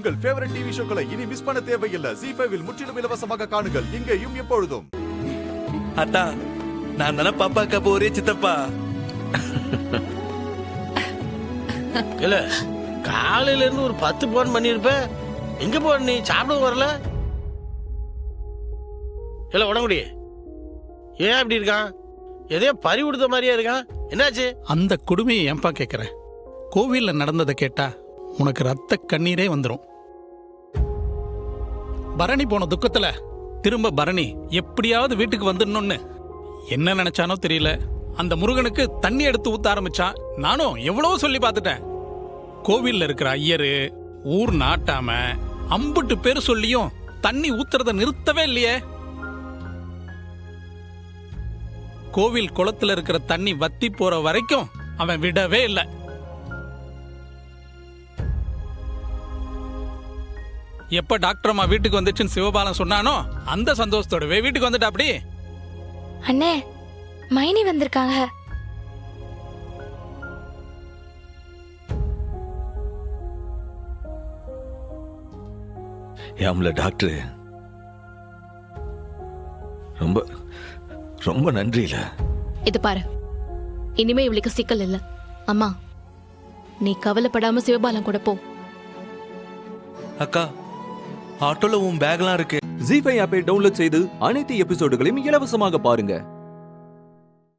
உங்கள் favourite TV ஷோக்களை இனி miss பண்ண தேவையில்லை. ZEE5 இல் முற்றிலும் இலவசமாக காணுங்கள். இங்கேயும் எப்பொழுதும். அத்தா, நான் தானே பாப்பாக்கு அப்போ ஒரே சித்தப்பா. இல்ல காலையில இருந்து ஒரு 10 போன் பண்ணிருப்ப. எங்க போன நீ? சாப்பிட வரல? இல்ல உடம்புடி ஏன் அப்படி இருக்கான்? எதையோ பறி கொடுத்த மாதிரியா இருக்கான். என்னாச்சு? அந்த கொடுமையை ஏன்பா கேட்குற? கோவிலில் நடந்ததை கேட்டா உனக்கு ரத்த கண்ணீரே வந்துடும். பரணி போன துக்கத்துல திரும்ப பரணி எப்படியாவது வீட்டுக்கு வந்துடணும்னு என்ன நினைச்சானோ தெரியல. அந்த முருகனுக்கு தண்ணி எடுத்து ஊத்த ஆரம்பிச்சான். நானும் எவ்வளவோ சொல்லி பார்த்துட்டேன். கோவில்ல இருக்கிற ஐயரு ஊர் நாட்டாம அம்புட்டு பேர் சொல்லியும் தண்ணி ஊத்துறத நிறுத்தவே இல்லையே. கோவில் குளத்துல இருக்கிற தண்ணி வத்தி போற வரைக்கும் அவன் விடவே இல்லை. எப்ப டாக்டர் அம்மா வீட்டுக்கு வந்துச்சுன்னு சிவபாலன் சொன்னானோ அந்த சந்தோஷத்தோடவே வீட்டுக்கு வந்துட்டா. அப்படி அண்ணே, மைனி வந்திருக்காங்க. ஏம்ல டாக்டர், ரொம்ப ரொம்ப நன்றில. இது பாரு, இனிமே இவளுக்கு சிக்கல் இல்ல. அம்மா, நீ கவலைப்படாம சிவபாலன் கூட போ. அக்கா, ஆட்டோல உன் பேக்லாம் இருக்கு. ZEE5 ஆப்பை டவுன்லோட் செய்து அனைத்து எபிசோடுகளையும் இலவசமாக பாருங்க.